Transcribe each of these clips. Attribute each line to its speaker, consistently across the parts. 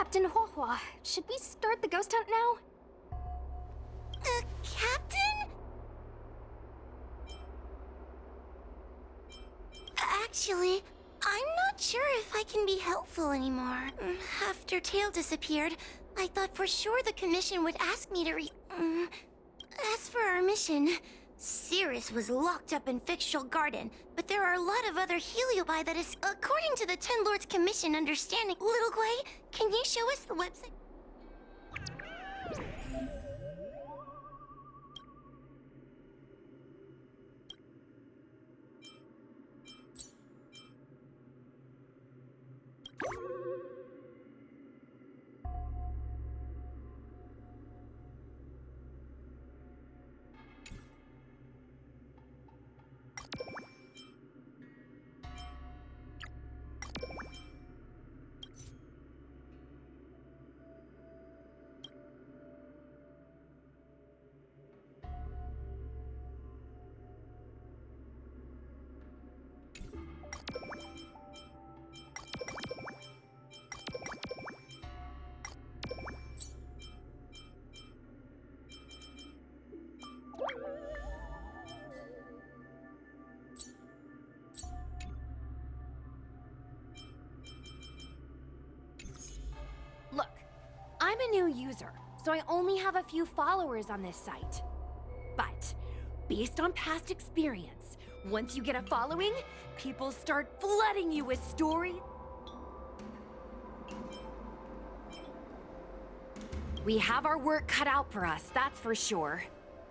Speaker 1: Captain Huohua, should we start the ghost hunt now?
Speaker 2: Captain? Actually, I'm not sure if I can be helpful anymore. After Tail disappeared, I thought for sure the Commission would ask me to As for our mission, Cirrus was locked up in Fictional Garden, but there are a lot of other Heliobi that is, according to the Ten Lords Commission understanding. Little Guay, can you show us the website?
Speaker 1: Look, I'm a new user, so I only have a few followers on this site. But, based on past experience, once you get a following, people start flooding you with stories. We have our work cut out for us, that's for sure.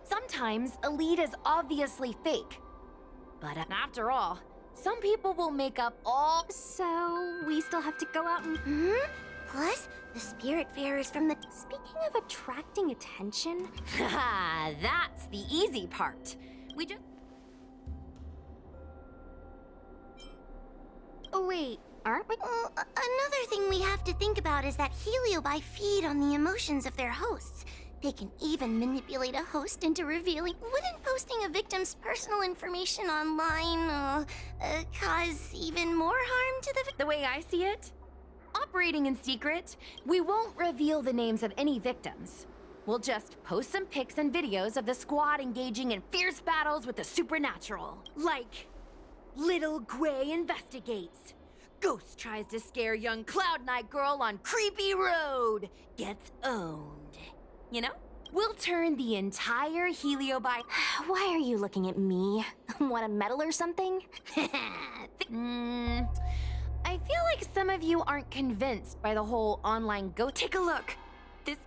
Speaker 1: Sometimes a lead is obviously fake. But after all, some people will make up all...
Speaker 3: So, we still have to go out and...
Speaker 2: Plus, the Spirit Fair is from the...
Speaker 3: Speaking of attracting attention...
Speaker 1: Haha, that's the easy part. We just...
Speaker 3: Oh wait, aren't we?
Speaker 2: Another thing we have to think about is that Heliobi feed on the emotions of their hosts. They can even manipulate a host into revealing... Wouldn't posting a victim's personal information online, cause even more harm to the...
Speaker 1: The way I see it, operating in secret, we won't reveal the names of any victims. We'll just post some pics and videos of the squad engaging in fierce battles with the supernatural. Like, Little Guay investigates. Ghost tries to scare young Cloud Knight girl on creepy road. Gets owned. You know? We'll turn the entire Heliobi...
Speaker 3: Why are you looking at me? Want a medal or something?
Speaker 1: I feel like some of you aren't convinced by the whole online go. Take a look. This...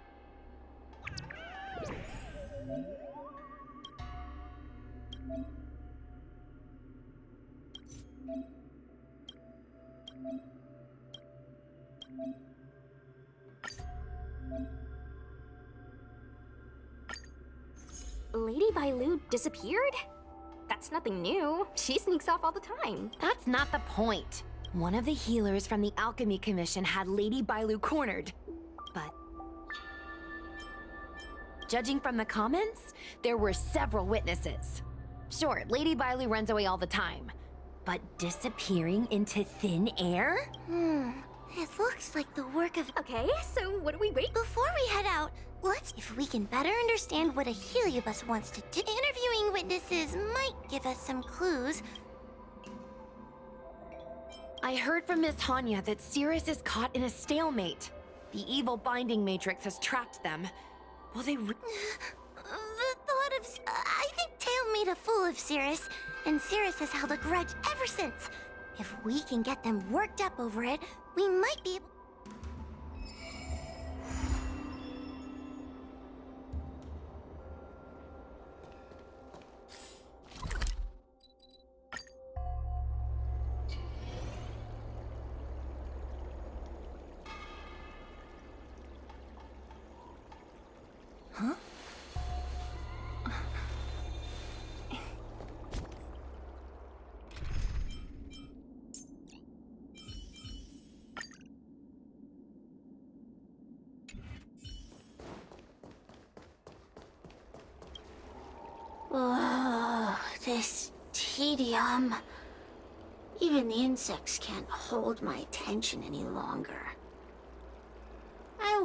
Speaker 3: Lady Bailu disappeared? That's nothing new. She sneaks off all the time.
Speaker 1: That's not the point. One of the healers from the Alchemy Commission had Lady Bailu cornered. But... judging from the comments, there were several witnesses. Sure, Lady Bailu runs away all the time. But disappearing into thin air?
Speaker 2: It looks like the work of...
Speaker 3: Okay, so what do we wait?
Speaker 2: Before we head out, let's... If we can better understand what a Heliobus wants to do... Interviewing witnesses might give us some clues.
Speaker 1: I heard from Miss Hanya that Cirrus is caught in a stalemate. The evil binding matrix has trapped them. Will they...
Speaker 2: The thought of... I think Tail made a fool of Cirrus, and Cirrus has held a grudge ever since. If we can get them worked up over it, we might be able...
Speaker 3: Huh?
Speaker 2: Oh, this tedium. Even the insects can't hold my attention any longer.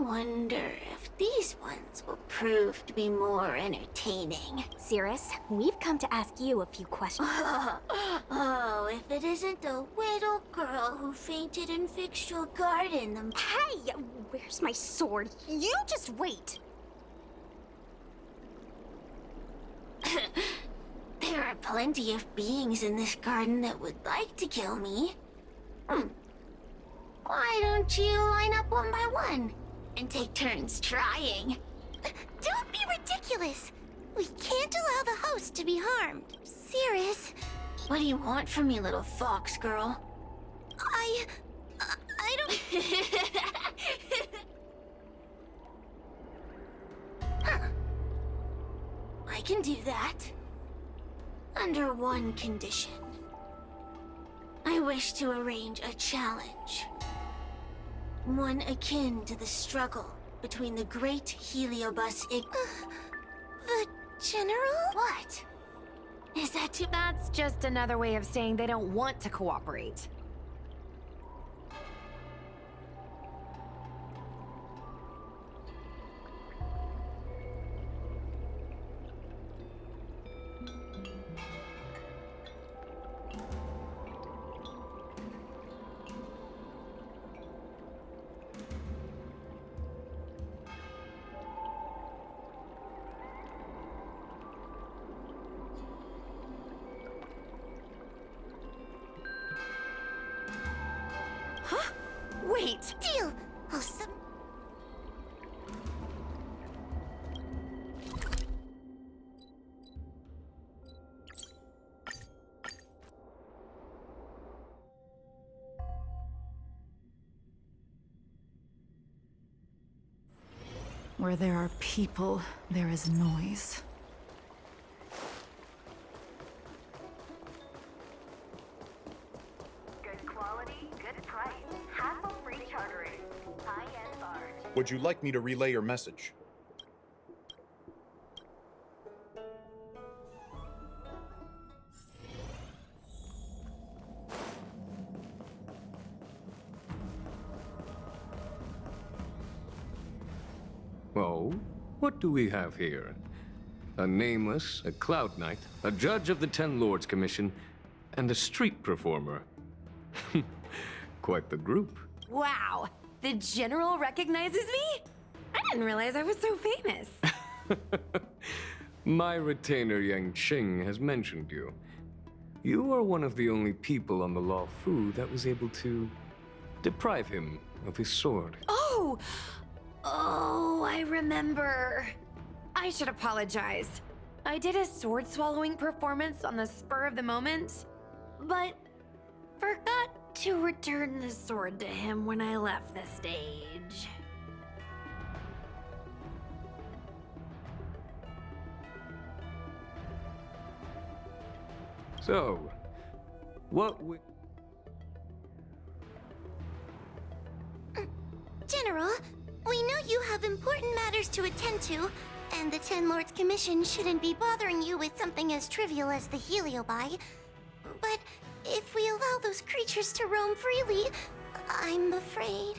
Speaker 2: wonder if these ones will prove to be more entertaining.
Speaker 3: Cirrus, we've come to ask you a few questions.
Speaker 2: Oh, if it isn't the little girl who fainted and fixed your garden, then...
Speaker 3: Hey! Where's my sword? You just wait!
Speaker 2: There are plenty of beings in this garden that would like to kill me. Why don't you line up one by one and take turns trying? Don't be ridiculous! We can't allow the host to be harmed. Cirrus. What do you want from me, little fox girl? I don't... Huh. I can do that. Under one condition. I wish to arrange a challenge. One akin to the struggle between the great Heliobus the General? What? Is that too...
Speaker 1: That's just another way of saying they don't want to cooperate. Huh? Wait!
Speaker 2: Deal! I'll sub...
Speaker 4: Where there are people, there is noise.
Speaker 5: Good quality, good price. Hassle-free chartering. High-end barge.
Speaker 6: Would you like me to relay your message?
Speaker 7: Oh, what do we have here? A nameless, a cloud knight, a judge of the Ten Lords Commission, and a street performer. Quite the group.
Speaker 1: Wow! The General recognizes me? I didn't realize I was so famous.
Speaker 7: My retainer Yang Qing has mentioned you. You are one of the only people on the Law Fu that was able to deprive him of his sword.
Speaker 1: Oh! Oh, I remember. I should apologize. I did a sword swallowing performance on the spur of the moment, but forgot to return the sword to him when I left the stage.
Speaker 7: So, what we...
Speaker 2: General, we know you have important matters to attend to, and the Ten Lords Commission shouldn't be bothering you with something as trivial as the Heliobi. But if we allow those creatures to roam freely, I'm afraid...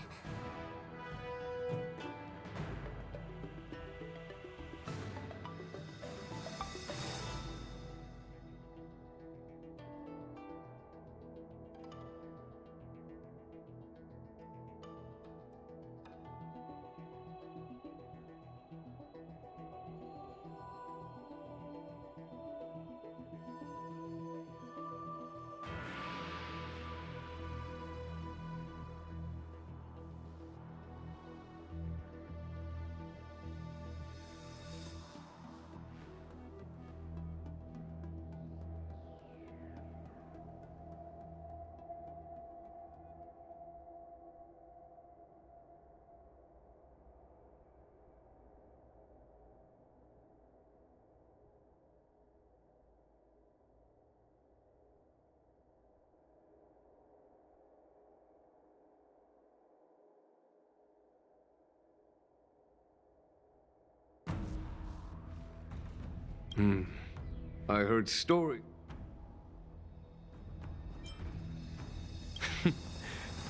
Speaker 7: I heard story.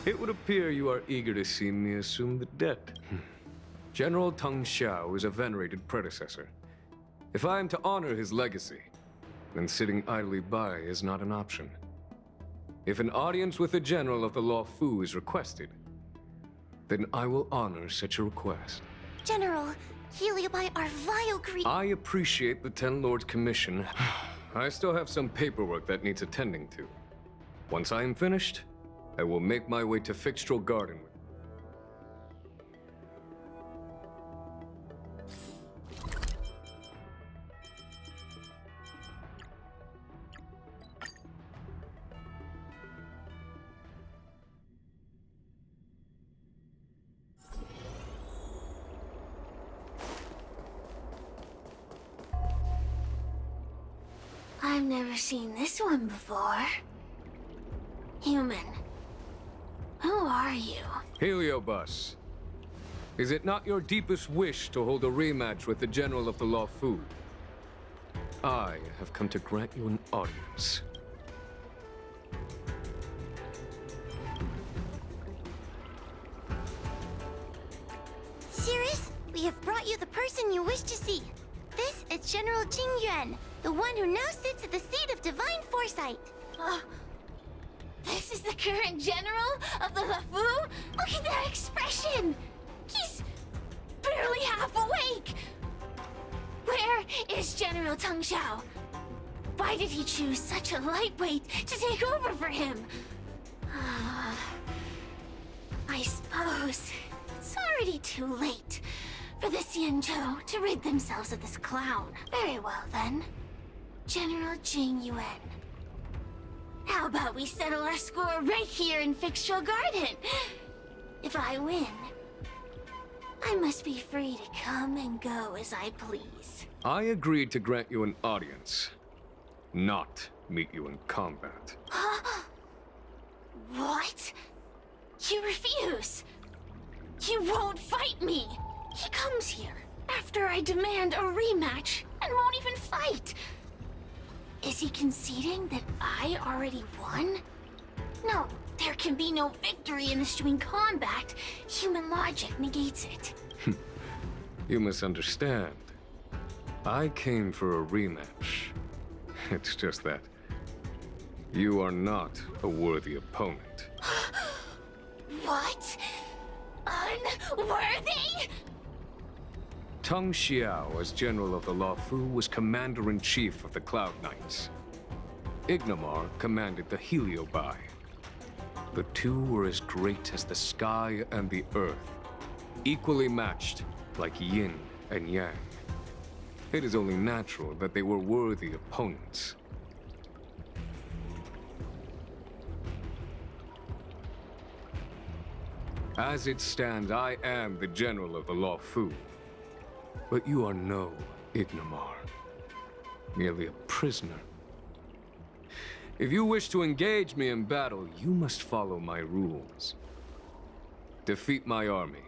Speaker 7: It would appear you are eager to see me assume the debt. General Teng Xiao is a venerated predecessor. If I am to honor his legacy, then sitting idly by is not an option. If an audience with the General of the Law Fu is requested, then I will honor such a request.
Speaker 2: General, Heliobi are vile
Speaker 7: I appreciate the Ten Lords' commission. I still have some paperwork that needs attending to. Once I am finished, I will make my way to Fixtral Garden.
Speaker 2: I've never seen this one before. Human. Who are you?
Speaker 7: Heliobus, is it not your deepest wish to hold a rematch with the General of the Law Fu? I have come to grant you an audience.
Speaker 2: Cirrus, we have brought you the person you wish to see. This is General Jing Yuan, the one who now sits at the seat of divine foresight. This is the current general of the LeFou? Look at that expression! He's barely half awake! Where is General Teng Xiao? Why did he choose such a lightweight to take over for him? I suppose it's already too late for the Xianzhou to rid themselves of this clown. Very well, then. General Jing Yuan. How about we settle our score right here in Fixtral Garden? If I win, I must be free to come and go as I please.
Speaker 7: I agreed to grant you an audience, not meet you in combat.
Speaker 2: What? You refuse? You won't fight me! He comes here after I demand a rematch and won't even fight. Is he conceding that I already won? No, there can be no victory in eschewing combat. Human logic negates it.
Speaker 7: You misunderstand. I came for a rematch. It's just that you are not a worthy opponent.
Speaker 2: What? Unworthy?
Speaker 7: Teng Xiao, as General of the Law Fu, was Commander-in-Chief of the Cloud Knights. Ignomar commanded the Heliobi. The two were as great as the sky and the earth, equally matched like yin and yang. It is only natural that they were worthy opponents. As it stands, I am the General of the Law Fu. But you are no Ignomar, merely a prisoner. If you wish to engage me in battle, you must follow my rules. Defeat my army.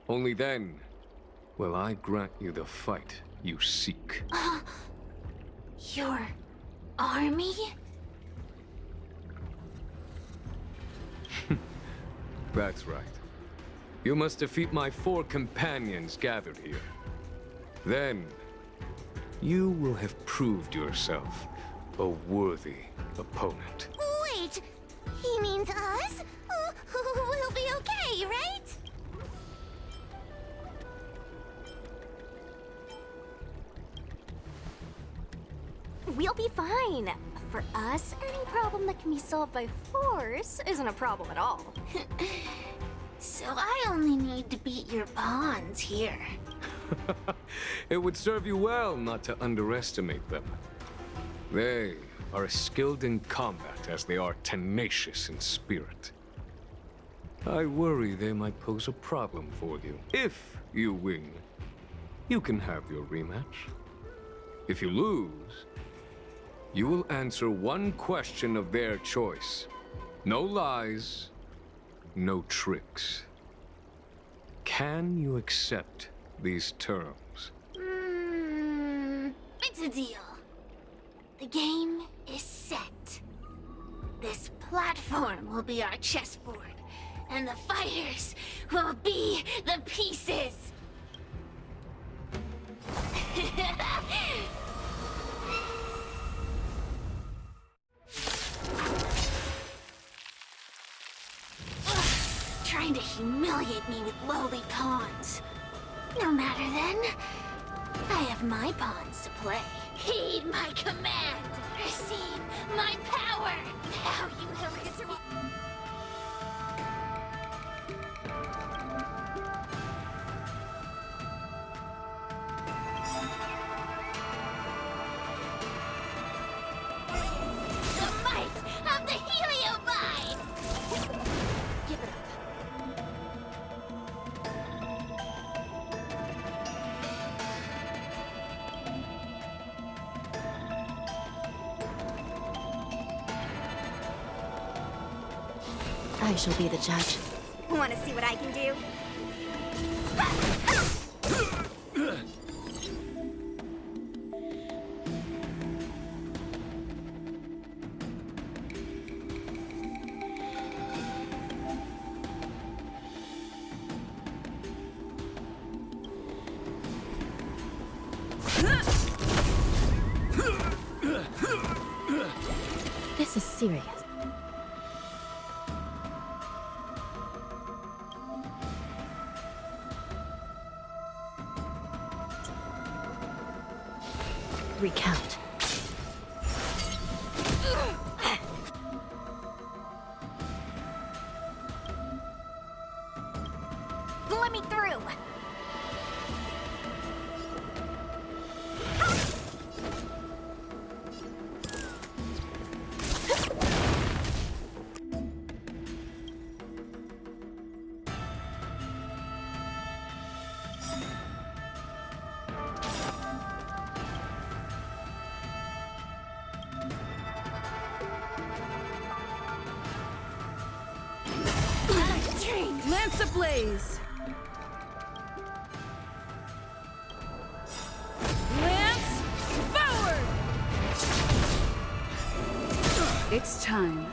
Speaker 7: Only then will I grant you the fight you seek.
Speaker 2: Your army?
Speaker 7: That's right. You must defeat my 4 companions gathered here. Then, you will have proved yourself a worthy opponent.
Speaker 2: Wait, he means us? We'll be okay, right?
Speaker 3: We'll be fine. For us, any problem that can be solved by force isn't a problem at all.
Speaker 2: So I only need to beat your pawns here.
Speaker 7: It would serve you well not to underestimate them. They are as skilled in combat as they are tenacious in spirit. I worry they might pose a problem for you. If you win, you can have your rematch. If you lose, you will answer one question of their choice. No lies, no tricks. Can you accept these terms?
Speaker 2: It's a deal. The game is set. This platform will be our chessboard, and the fighters will be the pieces. humiliate me with lowly pawns. No matter then. I have my pawns to play. Heed my command! Receive my power! Now you will receive... The might of the Heliobide! Give it up.
Speaker 3: I shall be the judge.
Speaker 2: Want to see what I can do?
Speaker 3: This is serious. Recount.
Speaker 2: Let me through!
Speaker 4: Lance ablaze! Lance forward! It's time.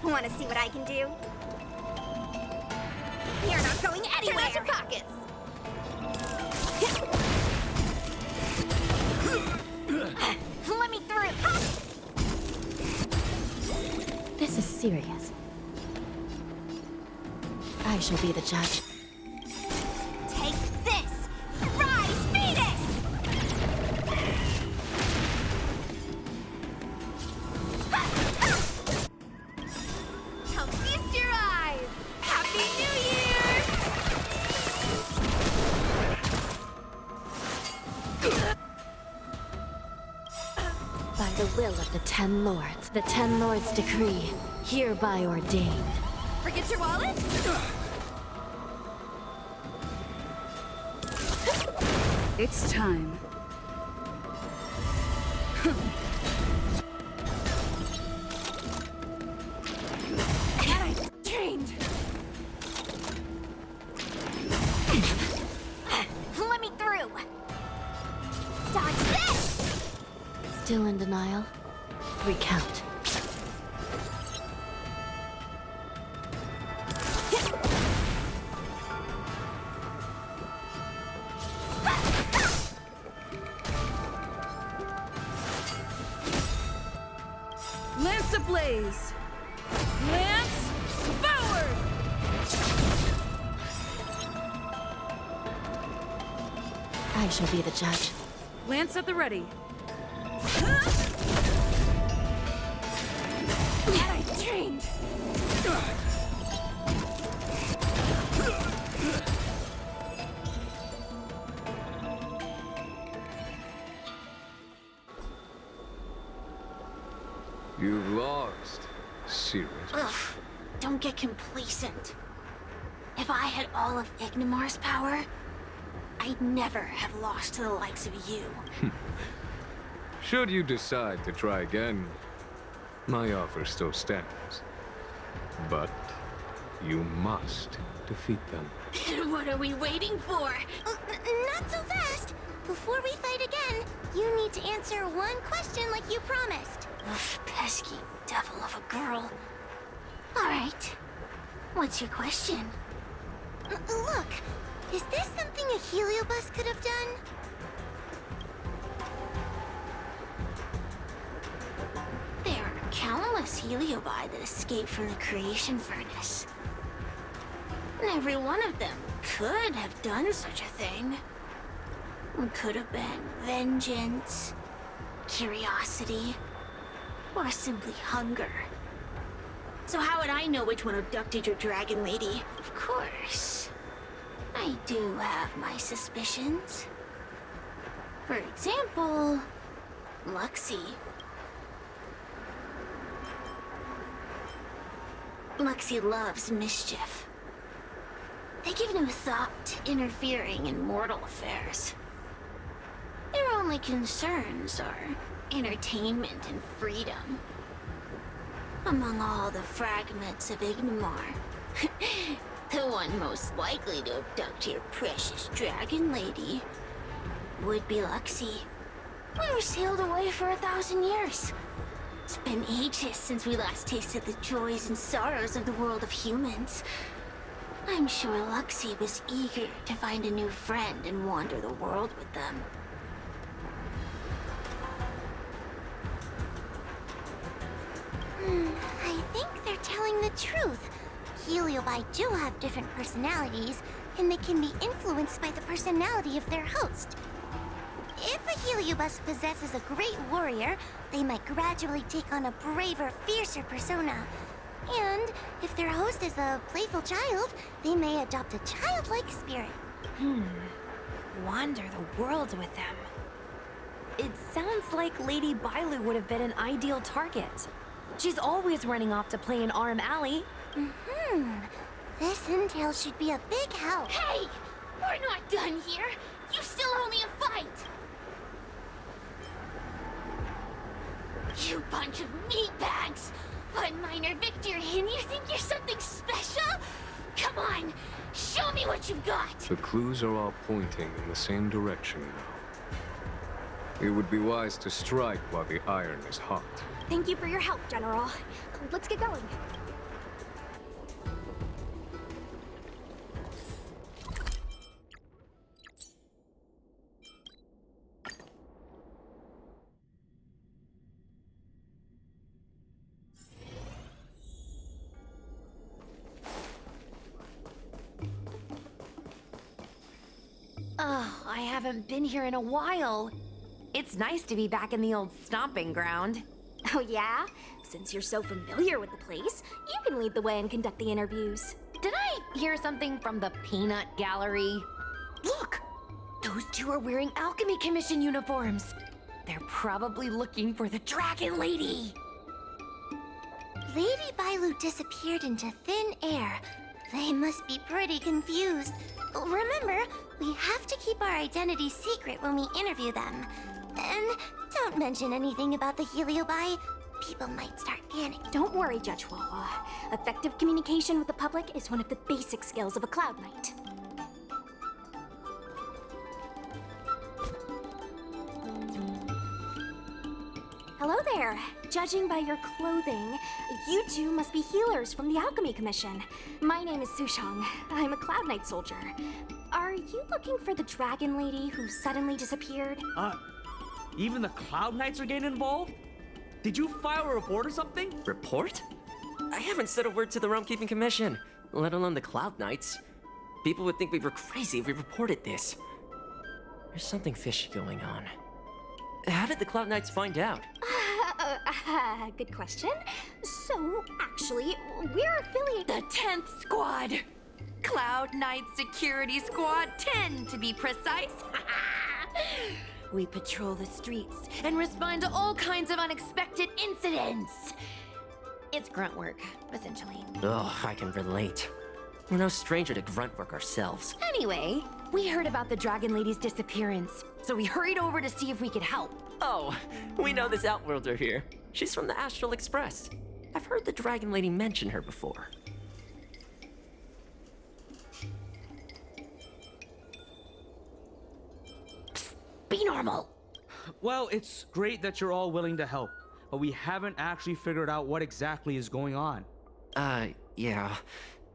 Speaker 2: Want to see what I can do? You're not going anywhere!
Speaker 1: Turn out your pockets!
Speaker 2: Let me through!
Speaker 3: This is serious. I shall be the judge.
Speaker 2: Take this! Rise, Venus!
Speaker 1: Come feast your eyes! Happy New Year!
Speaker 3: By the will of the Ten Lords, the Ten Lords decree, hereby ordained.
Speaker 1: Forget your wallet?
Speaker 4: It's time.
Speaker 1: Trained!
Speaker 2: Let me through! Dodge this!
Speaker 3: Still in denial? Recount.
Speaker 4: Lance ablaze! Lance forward!
Speaker 3: I shall be the judge.
Speaker 4: Lance at the ready.
Speaker 1: Trained!
Speaker 7: You've lost. Serious.
Speaker 2: Ugh, don't get complacent. If I had all of Ignimar's power, I'd never have lost to the likes of you.
Speaker 7: Should you decide to try again, my offer still stands. But you must defeat them.
Speaker 2: What are we waiting for? Not so fast. Before we fight again, you need to answer one question like you promised. Ugh, pesky devil of a girl. All right. What's your question? Look, Is this something a heliobus could have done? There are countless heliobi that escaped from the creation furnace. And every one of them could have done such a thing. It could have been vengeance, curiosity, or simply hunger. So how would I know which one abducted your dragon lady? Of course, I do have my suspicions. For example, Luxie. Luxie loves mischief. They give no thought to interfering in mortal affairs. Their only concerns are entertainment and freedom. Among all the fragments of Ignimar, the one most likely to abduct your precious dragon lady would be Luxie. We were sailed away for 1,000 years. It's been ages since we last tasted the joys and sorrows of the world of humans. I'm sure Luxie was eager to find a new friend and wander the world with them. I think they're telling the truth. Heliobi do have different personalities, and they can be influenced by the personality of their host. If a heliobus possesses a great warrior, they might gradually take on a braver, fiercer persona. And if their host is a playful child, they may adopt a childlike spirit.
Speaker 1: Wander the world with them. It sounds like Lady Bailu would have been an ideal target. She's always running off to play in Arm Alley.
Speaker 2: This intel should be a big help.
Speaker 8: Hey! We're not done here! You still owe me a fight! You bunch of meatbags! One minor victory and you think you're something special? Come on! Show me what you've got!
Speaker 7: The clues are all pointing in the same direction now. It would be wise to strike while the iron is hot.
Speaker 3: Thank you for your help, General. Let's get going.
Speaker 1: Oh, I haven't been here in a while. It's nice to be back in the old stomping ground.
Speaker 3: Oh yeah? Since you're so familiar with the place, you can lead the way and conduct the interviews.
Speaker 1: Did I hear something from the Peanut Gallery? Look! Those two are wearing Alchemy Commission uniforms. They're probably looking for the Dragon Lady.
Speaker 2: Lady Bailu disappeared into thin air. They must be pretty confused. Remember, we have to keep our identity secret when we interview them. And don't mention anything about the heliobi. People might start panicking.
Speaker 3: Don't worry, Judge Wawa. Effective communication with the public is one of the basic skills of a Cloud Knight. Hello there. Judging by your clothing, you two must be healers from the Alchemy Commission. My name is Sushang. I'm a Cloud Knight soldier. Are you looking for the Dragon Lady who suddenly disappeared?
Speaker 9: Even the Cloud Knights are getting involved? Did you file a report or something?
Speaker 10: Report? I haven't said a word to the Realm Keeping Commission, let alone the Cloud Knights. People would think we were crazy if we reported this. There's something fishy going on. How did the Cloud Knights find out?
Speaker 3: Good question. So, actually, we're affiliated.
Speaker 1: The 10th Squad! Cloud Knight Security Squad 10, to be precise. We patrol the streets and respond to all kinds of unexpected incidents. It's grunt work, essentially.
Speaker 10: Ugh, I can relate. We're no stranger to grunt work ourselves.
Speaker 1: Anyway, we heard about the Dragon Lady's disappearance, so we hurried over to see if we could help.
Speaker 10: Oh, we know this Outworlder here. She's from the Astral Express. I've heard the Dragon Lady mention her before.
Speaker 1: Psst, be normal.
Speaker 9: Well, it's great that you're all willing to help, but we haven't actually figured out what exactly is going on.
Speaker 10: Yeah.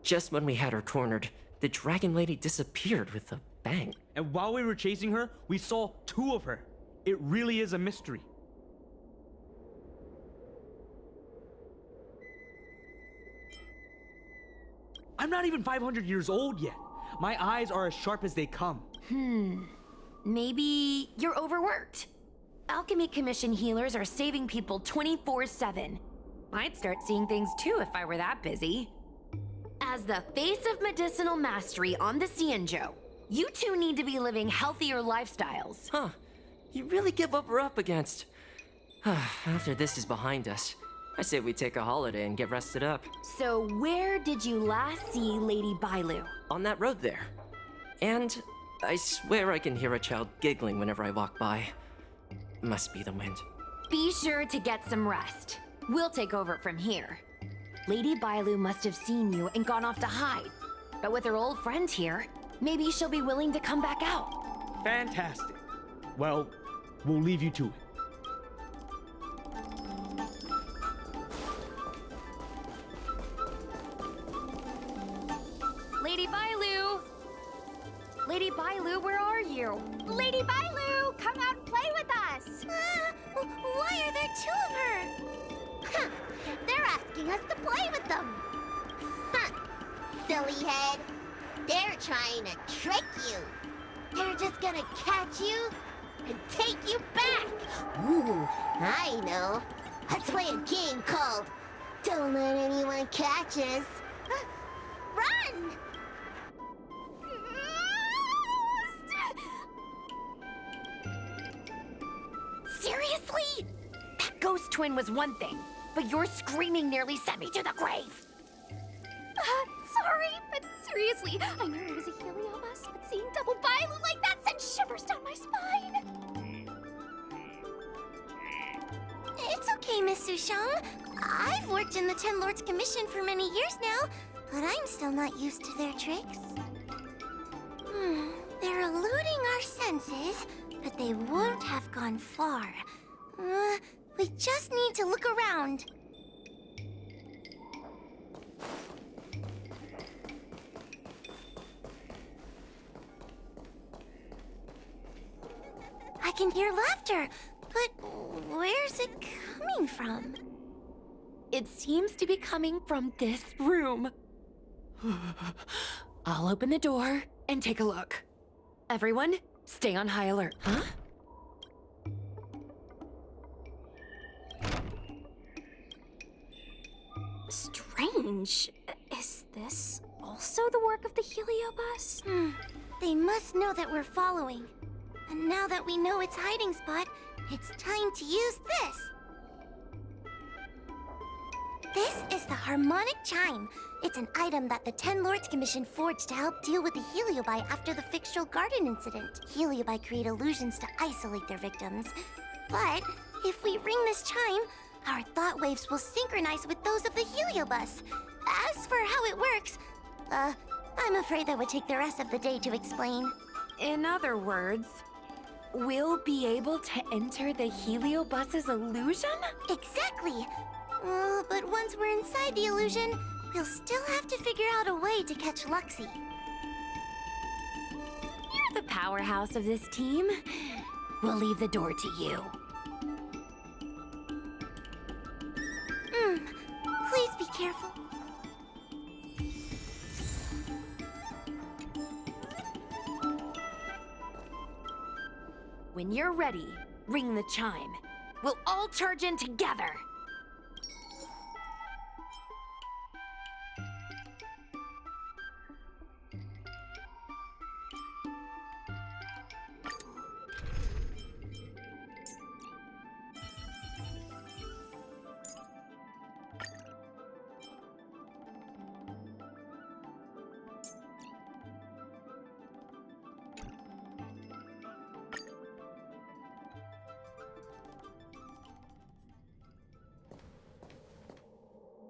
Speaker 10: Just when we had her cornered, The Dragon Lady disappeared with a bang.
Speaker 9: And while we were chasing her, we saw 2 of her. It really is a mystery. I'm not even 500 years old yet. My eyes are as sharp as they come.
Speaker 1: Maybe you're overworked. Alchemy Commission healers are saving people 24/7. I'd start seeing things too if I were that busy. As the face of medicinal mastery on the Cienjo, you two need to be living healthier lifestyles.
Speaker 10: Huh. You really give what we're up against. After this is behind us, I say we take a holiday and get rested up.
Speaker 1: So where did you last see Lady Bailu?
Speaker 10: On that road there. And I swear I can hear a child giggling whenever I walk by. Must be the wind.
Speaker 1: Be sure to get some rest. We'll take over from here. Lady Bailu must have seen you and gone off to hide. But with her old friend here, maybe she'll be willing to come back out.
Speaker 9: Fantastic. Well, we'll leave you to it.
Speaker 1: Lady Bailu! Lady Bailu, where are you?
Speaker 3: Lady Bailu, come out and play with us!
Speaker 2: Why are there 2 of her?
Speaker 8: Huh. They're asking us to play with them. Huh. Silly head. They're trying to trick you. They're just gonna catch you and take you back. Ooh, I know. Let's play a game called Don't Let Anyone Catch Us. Run!
Speaker 1: Seriously? That ghost twin was one thing, but your screaming nearly sent me to the grave.
Speaker 3: Sorry, but seriously, I knew it was a Heliobus, but seeing double Bailu like that sent shivers down my spine.
Speaker 2: It's okay, Miss Sushang. I've worked in the Ten Lords Commission for many years now, but I'm still not used to their tricks. They're eluding our senses, but they won't have gone far. We just need to look around. I can hear laughter, but where's it coming from?
Speaker 1: It seems to be coming from this room. I'll open the door and take a look. Everyone, stay on high alert. Huh?
Speaker 3: Strange. Is this also the work of the Heliobus?
Speaker 2: They must know that we're following. And now that we know its hiding spot, it's time to use this. This is the harmonic chime. It's an item that the Ten Lords Commission forged to help deal with the Heliobi after the Fictional Garden incident. Heliobi create illusions to isolate their victims. But if we ring this chime, our thought waves will synchronize with those of the Heliobus. As for how it works, I'm afraid that would take the rest of the day to explain.
Speaker 1: In other words, we'll be able to enter the Heliobus's illusion?
Speaker 2: Exactly. But once we're inside the illusion, we'll still have to figure out a way to catch Luxie.
Speaker 1: You're the powerhouse of this team. We'll leave the door to you.
Speaker 2: Please be careful.
Speaker 1: When you're ready, ring the chime. We'll all charge in together.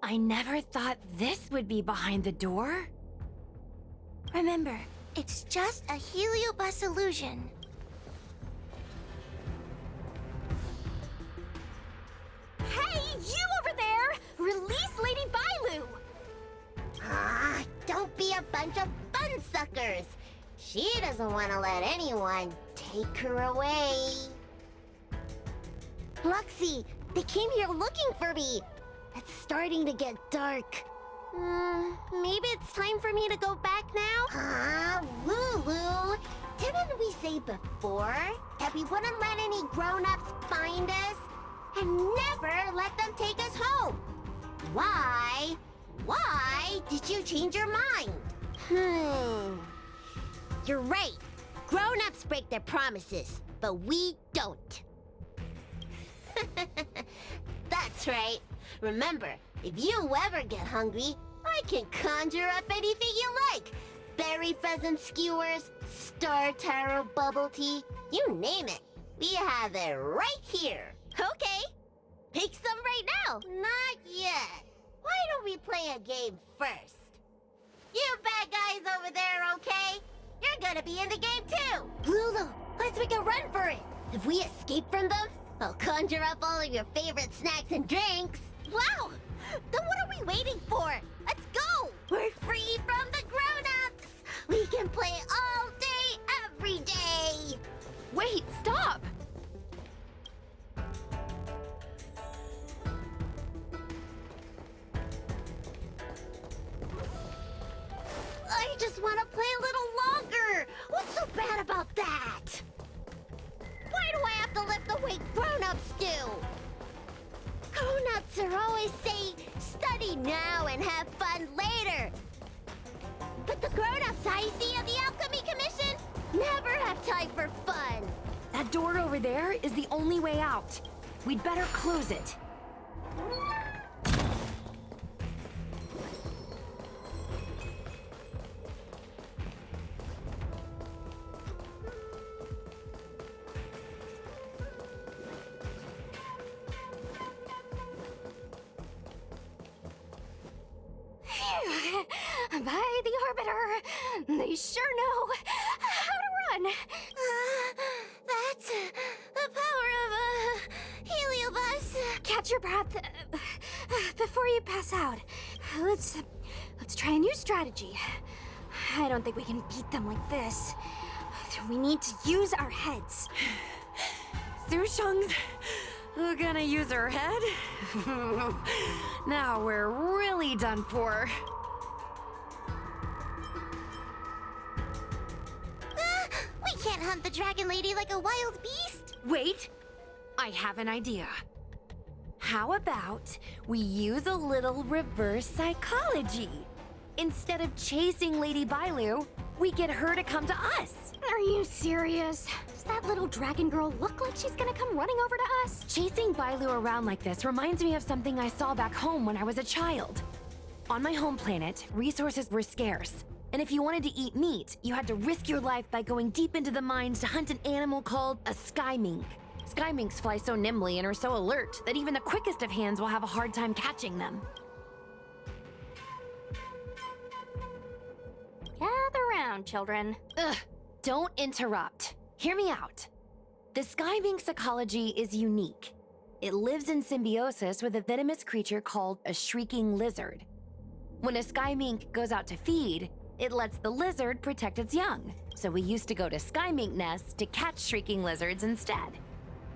Speaker 1: I never thought this would be behind the door.
Speaker 2: Remember, it's just a Heliobus illusion.
Speaker 3: Hey, you over there! Release Lady Bailu!
Speaker 8: Don't be a bunch of fun suckers. She doesn't want to let anyone take her away. Luxie, they came here looking for me. It's starting to get dark. Maybe it's time for me to go back now? Huh, Lulu? Didn't we say before that we wouldn't let any grown-ups find us? And never let them take us home? Why? Why did you change your mind? You're right. Grown-ups break their promises, but we don't. That's right. Remember, if you ever get hungry, I can conjure up anything you like. Berry pheasant skewers, star taro bubble tea, you name it. We have it right here. Okay. Pick some right now. Not yet. Why don't we play a game first? You bad guys over there, okay? You're gonna be in the game too. Lulu, let's make a run for it. If we escape from them, I'll conjure up all of your favorite snacks and drinks. Wow! Then what are we waiting for? Let's go! We're free from the grown-ups! We can play all day, every day!
Speaker 1: Wait, stop!
Speaker 8: I just want to play a little longer! What's so bad about that? Why do I have to lift the weight grown-ups do? Grown-ups are always saying, study now and have fun later. But the grown-ups I see at the Alchemy Commission never have time for fun.
Speaker 1: That door over there is the only way out. We'd better close it.
Speaker 3: By the Arbiter, they sure know how to run.
Speaker 2: That's the power of a heliobus.
Speaker 3: Catch your breath before you pass out. Let's try a new strategy. I don't think we can beat them like this. We need to use our heads.
Speaker 1: Sushong's gonna use her head? Now we're really done for.
Speaker 2: We can't hunt the dragon lady like a wild beast.
Speaker 1: Wait, I have an idea. How about we use a little reverse psychology? Instead of chasing Lady Bailu, we get her to come to us.
Speaker 3: Are you serious? Does that little dragon girl look like she's gonna come running over to us?
Speaker 1: Chasing Bailu around like this reminds me of something I saw back home when I was a child. On my home planet, resources were scarce. And if you wanted to eat meat, you had to risk your life by going deep into the mines to hunt an animal called a sky mink. Sky minks fly so nimbly and are so alert that even the quickest of hands will have a hard time catching them.
Speaker 3: Gather round, children.
Speaker 1: Ugh, don't interrupt. Hear me out. The sky mink's ecology is unique. It lives in symbiosis with a venomous creature called a shrieking lizard. When a sky mink goes out to feed, it lets the lizard protect its young. So we used to go to sky mink nests to catch shrieking lizards instead.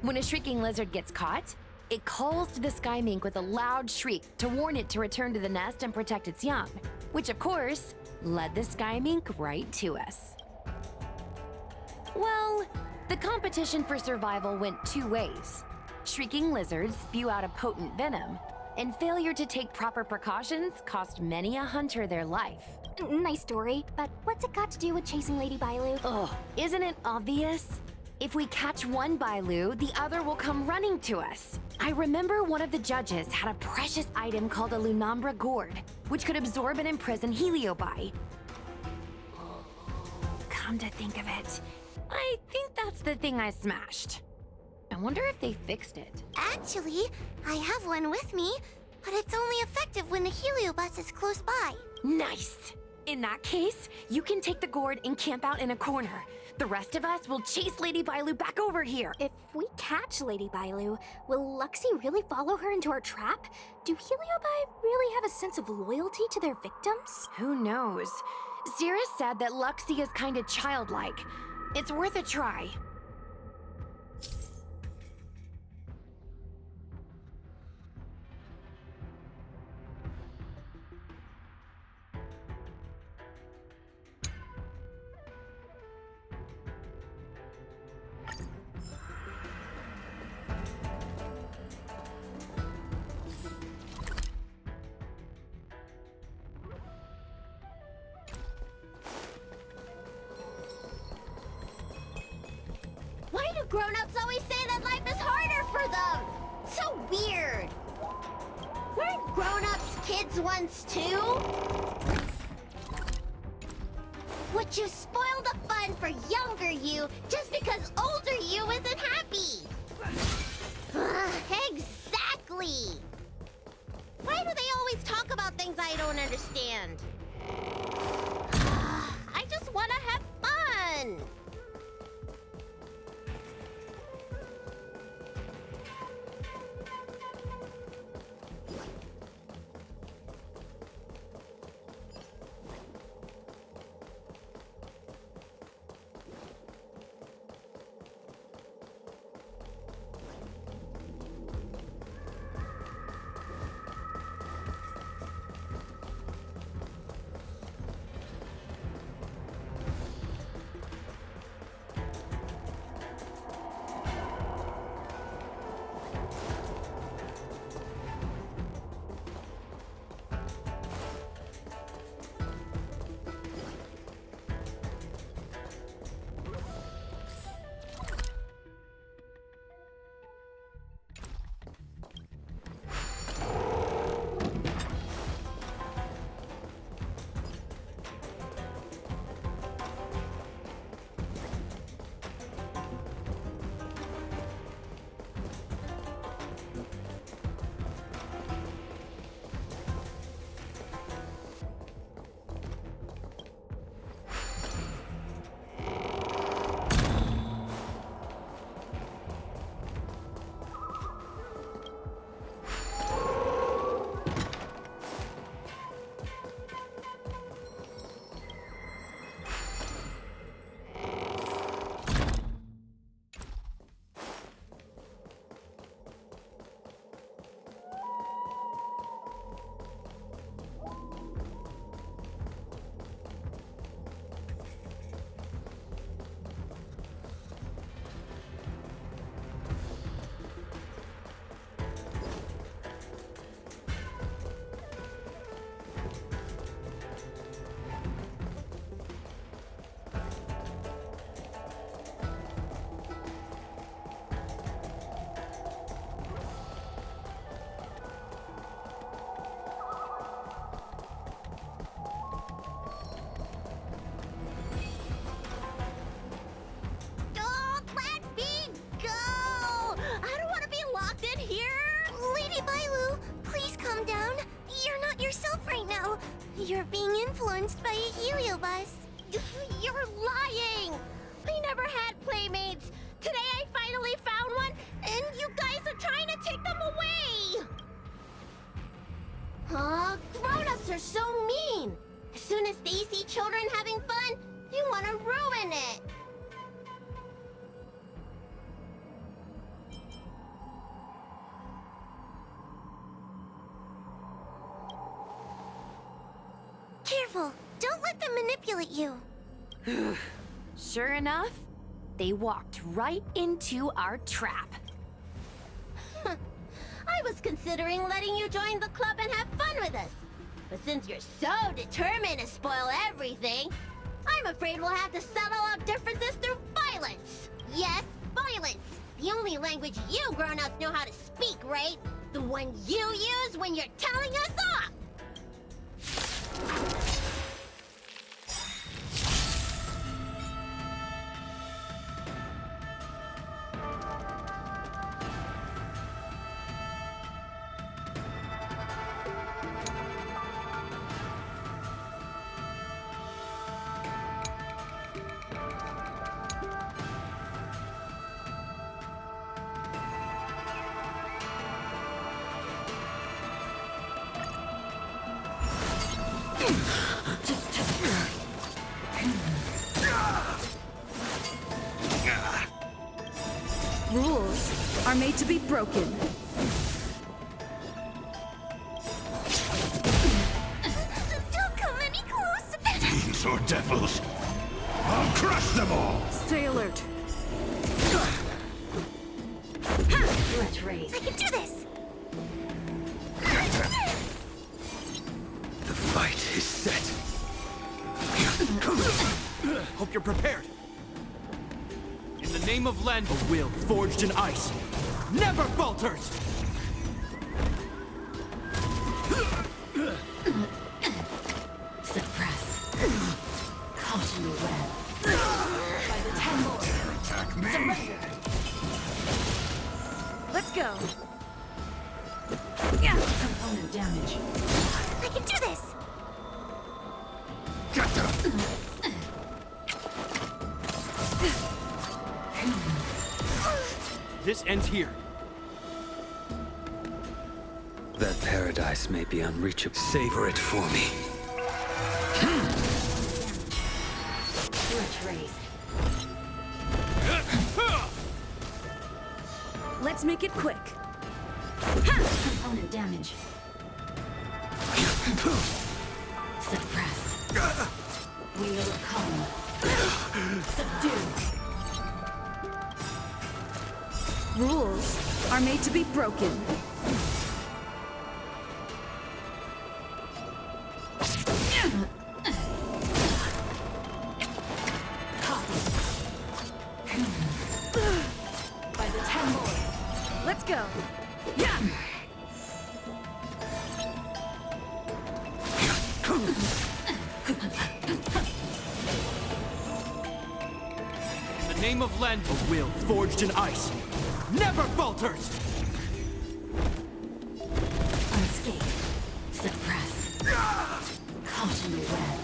Speaker 1: When a shrieking lizard gets caught, it calls to the sky mink with a loud shriek to warn it to return to the nest and protect its young, which of course led the sky mink right to us. Well, the competition for survival went two ways. Shrieking lizards spew out a potent venom, and failure to take proper precautions cost many a hunter their life.
Speaker 3: Nice story, but what's it got to do with chasing Lady Bailu?
Speaker 1: Ugh, isn't it obvious? If we catch one Bailu, the other will come running to us. I remember one of the judges had a precious item called a Lunambra gourd, which could absorb and imprison Heliobi. Come to think of it, I think that's the thing I smashed. I wonder if they fixed it.
Speaker 2: Actually, I have one with me, but it's only effective when the heliobus is close by.
Speaker 1: Nice! In that case, you can take the gourd and camp out in a corner. The rest of us will chase Lady Bailu back over here.
Speaker 3: If we catch Lady Bailu, will Luxie really follow her into our trap? Do Heliobi really have a sense of loyalty to their victims?
Speaker 1: Who knows? Zira said that Luxie is kinda childlike. It's worth a try.
Speaker 8: Why do grown-ups always say that life is harder for them? So weird. Weren't grown-ups kids once too? Would you spoil the fun for younger you just because older you isn't happy? Exactly. Why do they always talk about things I don't understand? I just want to have fun. You're being influenced by a heliobus. You're lying! I never had playmates. Today I finally found one, and you guys are trying to take them away! Huh? Grown-ups are so mean! As soon as they see children having fun, you want to ruin it! Careful! Don't let them manipulate you!
Speaker 1: Sure enough, they walked right into our trap.
Speaker 8: I was considering letting you join the club and have fun with us. But since you're so determined to spoil everything, I'm afraid we'll have to settle our differences through violence. Yes, violence. The only language you grown-ups know how to speak, right? The one you use when you're telling us off!
Speaker 4: Rules are made to be broken.
Speaker 2: Don't come any close.
Speaker 11: Fiends or devils, I'll crush them all!
Speaker 4: Stay alert.
Speaker 1: Let's race.
Speaker 2: I can do this.
Speaker 11: The fight is set.
Speaker 9: Hope you're prepared. In the name of Len, a will forged in ice never falters!
Speaker 1: Suppress. Caught in the web. By the temple.
Speaker 11: Attack me!
Speaker 1: Surrender.
Speaker 4: Let's go.
Speaker 1: Component damage.
Speaker 2: I can do this.
Speaker 11: Get them!
Speaker 9: This ends here.
Speaker 11: That paradise may be unreachable. Savor it for me.
Speaker 1: Let's race.
Speaker 4: Let's make it quick.
Speaker 1: Component damage. Suppress. Wheel come. Subdue.
Speaker 4: Rules are made to be broken.
Speaker 1: By the temple.
Speaker 4: Let's go. Yeah.
Speaker 9: In the name of Len, a will forged in ice never falters!
Speaker 1: Unscathed. Suppress. Caught in the web.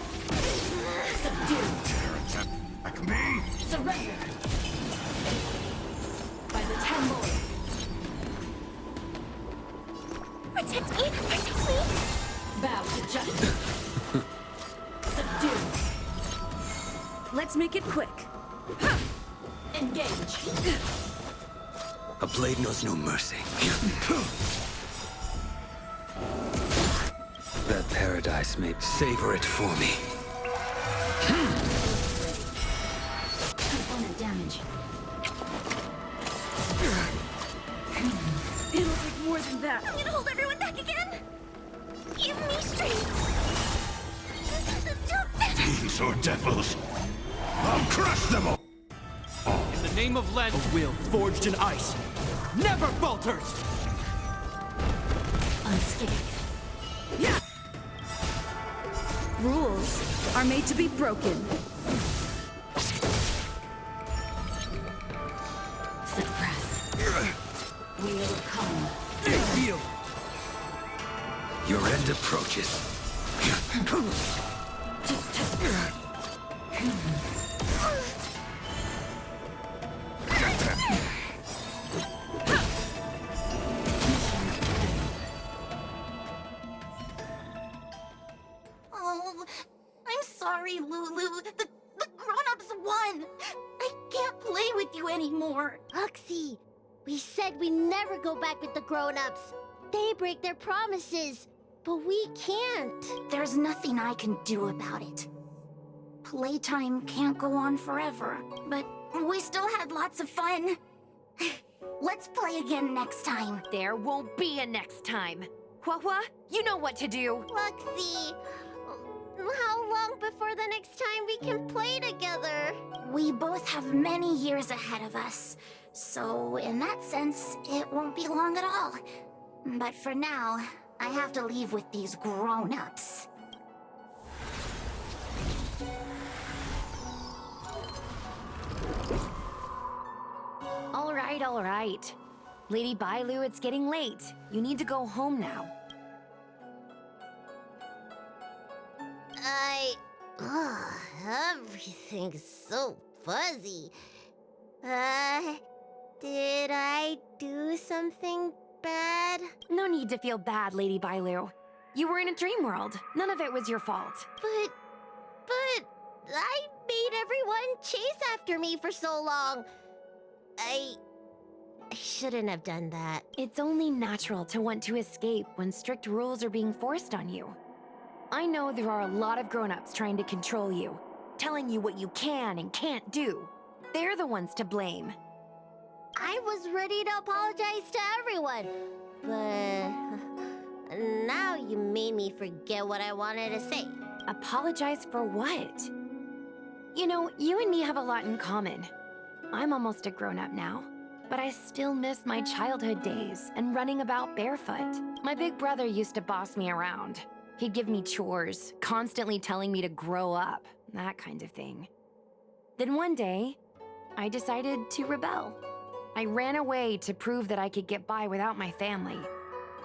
Speaker 1: Subdue.
Speaker 11: Attack me!
Speaker 1: Surrender. By the temple.
Speaker 2: Protect me. Protect me.
Speaker 1: Bow to justice. Subdue.
Speaker 4: Let's make it quick.
Speaker 1: Engage.
Speaker 11: A blade knows no mercy. That paradise may savor it for me.
Speaker 1: Component damage.
Speaker 4: It'll take more than that.
Speaker 2: I'm gonna hold everyone back again. Give me strength.
Speaker 11: Fiends or devils, I'll crush them all!
Speaker 9: In the name of Len, a will forged in ice never falters!
Speaker 1: Unscathed.
Speaker 4: Yeah. Rules are made to be broken.
Speaker 1: Suppress. Wheel come.
Speaker 9: Deal!
Speaker 11: Your end approaches.
Speaker 2: Oh, I'm sorry, Lulu. The grown-ups won. I can't play with you anymore.
Speaker 8: Huxley, we said we never go back with the grown-ups. They break their promises, but we can't.
Speaker 3: There's nothing I can do about it. Playtime can't go on forever, but we still had lots of fun. Let's play again next time.
Speaker 1: There won't be a next time. Hua, you know what to do.
Speaker 8: Luxie, how long before the next time we can play together?
Speaker 3: We both have many years ahead of us, so in that sense, it won't be long at all. But for now, I have to leave with these grown-ups.
Speaker 1: All right. Lady Bailu, it's getting late. You need to go home now.
Speaker 8: Everything's so fuzzy. Did I do something bad?
Speaker 1: No need to feel bad, Lady Bailu. You were in a dream world. None of it was your fault.
Speaker 8: But I made everyone chase after me for so long. I I shouldn't have done that.
Speaker 1: It's only natural to want to escape when strict rules are being forced on you. I know there are a lot of grown-ups trying to control you, telling you what you can and can't do. They're the ones to blame.
Speaker 8: I was ready to apologize to everyone, but now you made me forget what I wanted to say.
Speaker 1: Apologize for what? You know, you and me have a lot in common. I'm almost a grown-up now, but I still miss my childhood days and running about barefoot. My big brother used to boss me around. He'd give me chores, constantly telling me to grow up, that kind of thing. Then one day, I decided to rebel. I ran away to prove that I could get by without my family,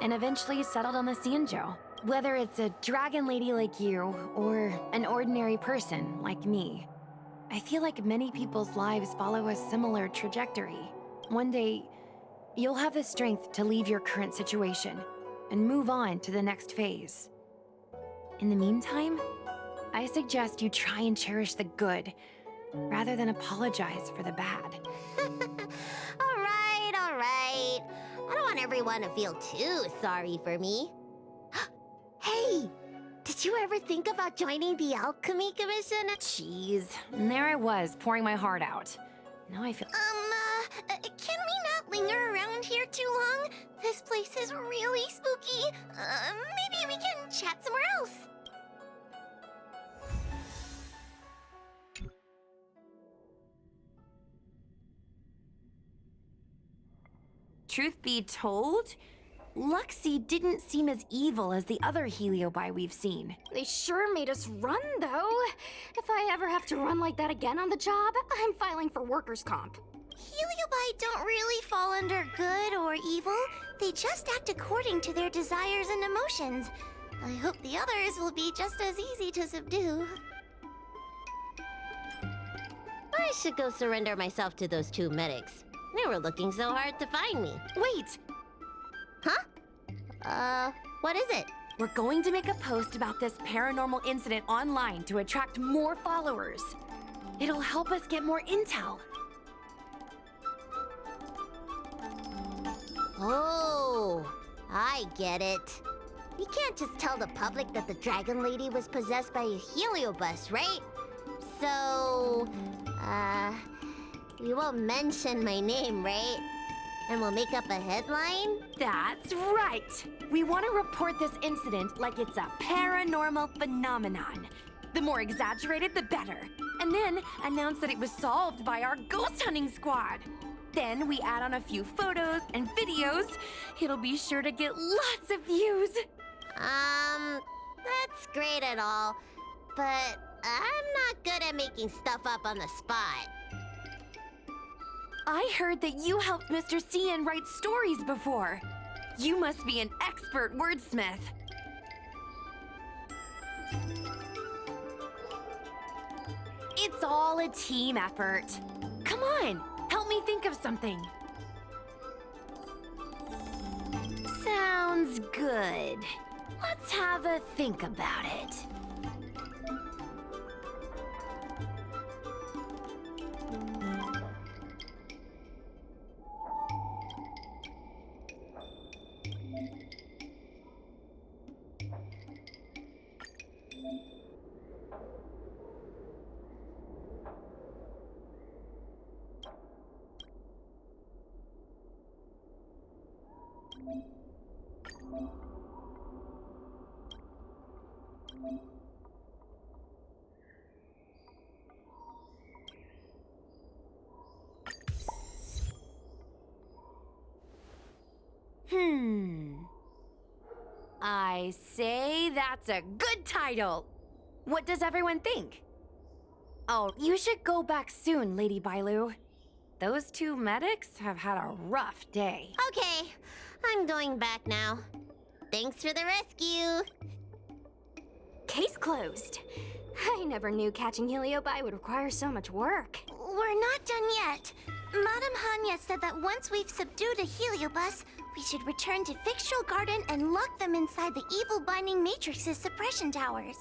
Speaker 1: and eventually settled on the Xianzhou. Whether it's a dragon lady like you, or an ordinary person like me, I feel like many people's lives follow a similar trajectory. One day, you'll have the strength to leave your current situation and move on to the next phase. In the meantime, I suggest you try and cherish the good, rather than apologize for the bad.
Speaker 8: All right, all right. I don't want everyone to feel too sorry for me. Hey, did you ever think about joining the Alchemy Commission?
Speaker 1: Jeez, and there I was, pouring my heart out. Now I feel...
Speaker 2: Can we not linger around here too long? This place is really spooky. Maybe we can chat somewhere else.
Speaker 1: Truth be told, Luxie didn't seem as evil as the other Heliobi we've seen.
Speaker 3: They sure made us run, though. If I ever have to run like that again on the job, I'm filing for workers' comp.
Speaker 2: Heliobi don't really fall under good or evil. They just act according to their desires and emotions. I hope the others will be just as easy to subdue.
Speaker 8: I should go surrender myself to those two medics. They were looking so hard to find me.
Speaker 1: Wait!
Speaker 8: Huh? What is it?
Speaker 1: We're going to make a post about this paranormal incident online to attract more followers. It'll help us get more intel.
Speaker 8: Oh, I get it. You can't just tell the public that the Dragon Lady was possessed by a heliobus, right? So, you won't mention my name, right? And we'll make up a headline?
Speaker 1: That's right! We want to report this incident like it's a paranormal phenomenon. The more exaggerated, the better. And then announce that it was solved by our ghost hunting squad. Then we add on a few photos and videos. It'll be sure to get lots of views.
Speaker 8: That's great and all, but I'm not good at making stuff up on the spot.
Speaker 1: I heard that you helped Mr. Cian write stories before. You must be an expert wordsmith. It's all a team effort. Come on, help me think of something. Sounds good. Let's have a think about it. I say that's a good title. What does everyone think? Oh, you should go back soon, Lady Bailu. Those two medics have had a rough day.
Speaker 8: Okay, I'm going back now. Thanks for the rescue.
Speaker 3: Case closed. I never knew catching Heliobi would require so much work.
Speaker 2: We're not done yet. Madame Hanya said that once we've subdued a heliobus, we should return to Fixtural Garden and lock them inside the evil binding matrix's suppression towers.